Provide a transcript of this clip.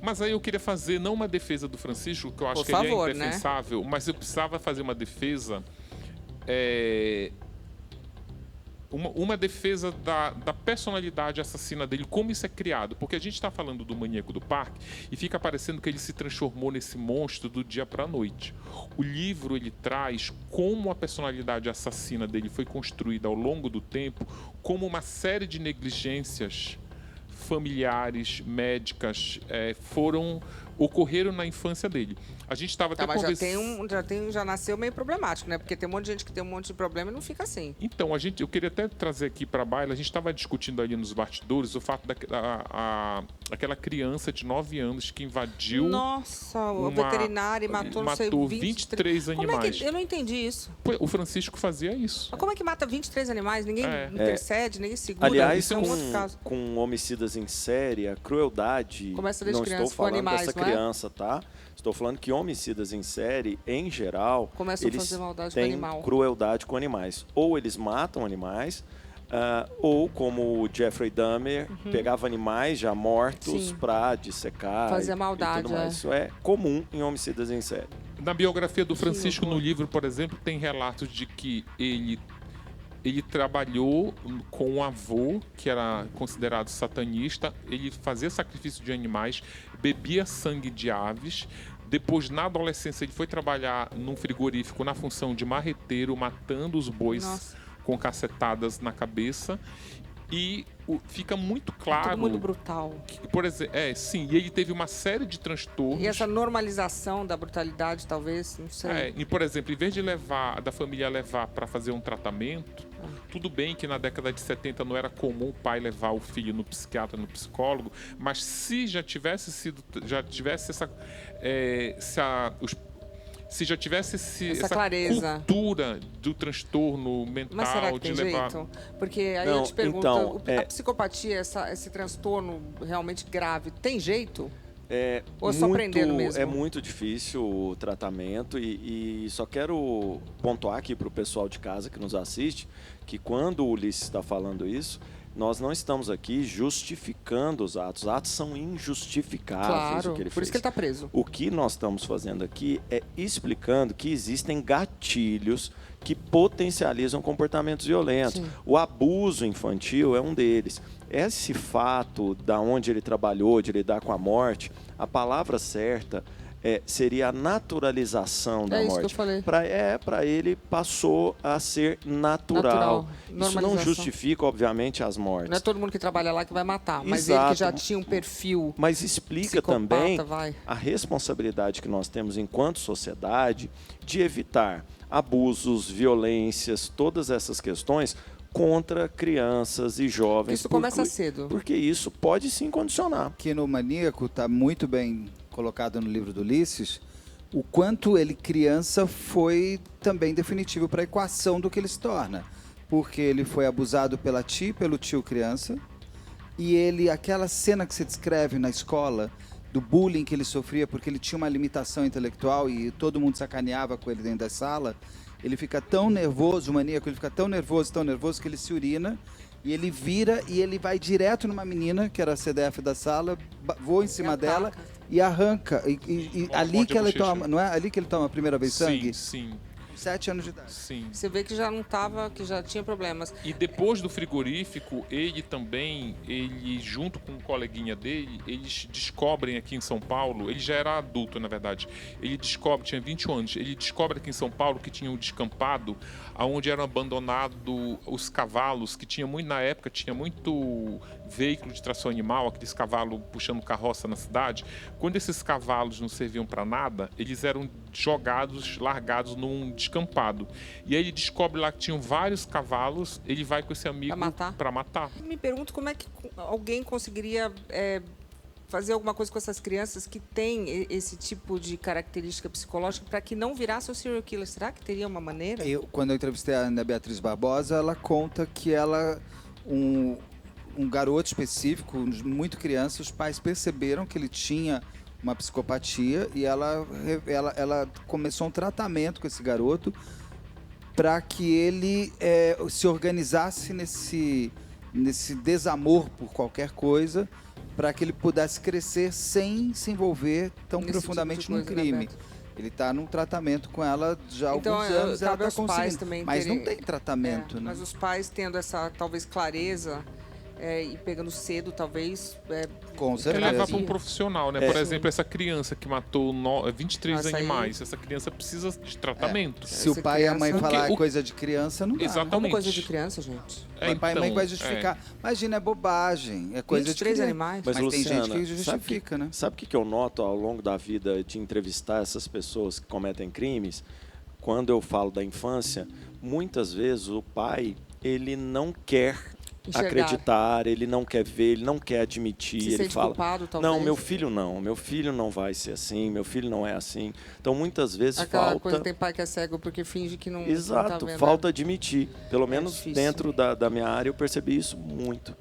Mas aí eu queria fazer, não uma defesa do Francisco, que eu acho Por que favor, ele é indefensável, mas eu precisava fazer uma defesa... Uma defesa da personalidade assassina dele, como isso é criado. Porque a gente está falando do Maníaco do Parque e fica parecendo que ele se transformou nesse monstro do dia para a noite. O livro, ele traz como a personalidade assassina dele foi construída ao longo do tempo, como uma série de negligências familiares, médicas, ocorreram na infância dele. A gente estava até Mas já nasceu meio problemático, né? Porque tem um monte de gente que tem um monte de problema e não fica assim. Então, eu queria até trazer aqui para a baila, a gente estava discutindo ali nos bastidores o fato daquela criança de 9 anos que invadiu... Nossa, o veterinário e matou, não sei, 23 animais. Como é que, eu não entendi isso. O Francisco fazia isso. Mas como é que mata 23 animais? Ninguém intercede, ninguém segura. Aliás, isso é um outro caso. Com homicidas em série, a crueldade... Começa desde não criança, estou falando animais, dessa criança, tá? Estou falando que homicidas em série, em geral, começam a fazer maldade com animal. Crueldade com animais. Ou eles matam animais, ou como o Jeffrey Dahmer, pegava animais já mortos para dissecar. Fazer maldade. E tudo mais. Isso é comum em homicidas em série. Na biografia do Francisco, no livro, por exemplo, tem relatos de que ele trabalhou com um avô que era considerado satanista. Ele fazia sacrifício de animais, bebia sangue de aves. Depois, na adolescência, ele foi trabalhar num frigorífico na função de marreteiro, matando os bois com cacetadas na cabeça. E fica muito claro... Tudo muito brutal. Por exemplo, sim, e ele teve uma série de transtornos. E essa normalização da brutalidade, talvez, não sei. E, por exemplo, em vez de da família levar para fazer um tratamento, tudo bem que na década de 70 não era comum o pai levar o filho no psiquiatra, no psicólogo, mas se já tivesse essa clareza, cultura do transtorno mental, mas será que de tem levar... jeito? Porque aí eu te pergunto, a psicopatia, esse transtorno realmente grave, tem jeito? Ou só prendendo mesmo? É muito difícil o tratamento e só quero pontuar aqui para o pessoal de casa que nos assiste, que quando o Ulisses está falando isso, nós não estamos aqui justificando os atos. Os atos são injustificáveis. Claro, o que ele por fez. isso que ele está preso. O que nós estamos fazendo aqui é explicando que existem gatilhos que potencializam comportamentos violentos. Sim. O abuso infantil é um deles. Esse fato da onde ele trabalhou, de lidar com a morte, a palavra certa seria a naturalização da morte. Isso que eu falei. Para ele passou a ser natural. Isso não justifica, obviamente, as mortes. Não é todo mundo que trabalha lá que vai matar, mas Exato. ele que já tinha um perfil. Mas explica também a responsabilidade que nós temos enquanto sociedade de evitar abusos, violências, todas essas questões contra crianças e jovens. Isso começa cedo. Porque isso pode sim condicionar. Aqui no Maníaco está muito bem colocado no livro do Ulisses, o quanto ele criança foi também definitivo para a equação do que ele se torna. Porque ele foi abusado pela tia, pelo tio criança, e aquela cena que você descreve na escola, do bullying que ele sofria porque ele tinha uma limitação intelectual e todo mundo sacaneava com ele dentro da sala, ele fica tão nervoso, o maníaco, ele fica tão nervoso que ele se urina, e ele vira e ele vai direto numa menina, que era a CDF da sala, voa em cima dela e arranca. E ali que ele toma, não é? Ali que ele toma a primeira vez sangue? Sim. 7 anos de idade. Sim. Você vê que já não estava, que já tinha problemas. E depois do frigorífico, ele junto com um coleguinha dele, eles descobrem aqui em São Paulo, ele já era adulto, na verdade, tinha 21 anos, ele descobre aqui em São Paulo que tinha um descampado onde eram abandonados os cavalos, que na época tinha muito veículo de tração animal, aqueles cavalos puxando carroça na cidade. Quando esses cavalos não serviam para nada, eles eram largados num descampado. E aí ele descobre lá que tinham vários cavalos, ele vai com esse amigo para matar. Me pergunto como é que alguém conseguiria fazer alguma coisa com essas crianças que têm esse tipo de característica psicológica para que não virasse um serial killer. Será que teria uma maneira? Quando eu entrevistei a Ana Beatriz Barbosa, ela conta que um garoto específico, muito criança, os pais perceberam que ele tinha uma psicopatia e ela começou um tratamento com esse garoto para que ele se organizasse nesse desamor por qualquer coisa, para que ele pudesse crescer sem se envolver tão Nesse profundamente tipo de num coisa, né, crime. Beto? Ele está num tratamento com ela já há Então, alguns anos, ela cabe está aos pais conseguindo. também Mas não terem- tem tratamento, né? Mas os pais tendo essa, talvez, clareza e pegando cedo, talvez... Com Quer certeza. levar para um profissional, né? É. Por exemplo, essa criança que matou 23 Essa aí- animais, essa criança precisa de tratamento. Se o Essa pai e a mãe criança- falar Porque o- coisa de criança, não dá. Exatamente. Como coisa de criança, gente. Tem pai e mãe que vai então, justificar. Imagina, é bobagem. É coisa 23 de criança. animais. Mas, Mas tem Luciana, gente que justifica, né? Sabe o que eu noto ao longo da vida de entrevistar essas pessoas que cometem crimes? Quando eu falo da infância, muitas vezes o pai, ele não quer Enxergar. acreditar, ele não quer ver, ele não quer admitir, Se ele sente fala, culpado, talvez. não, meu filho não vai ser assim, meu filho não é assim. Então, muitas vezes Aquela coisa, falta... tem pai que é cego porque finge que não, não tá Exato, vendo. falta admitir. Pelo menos difícil. dentro da minha área eu percebi isso muito.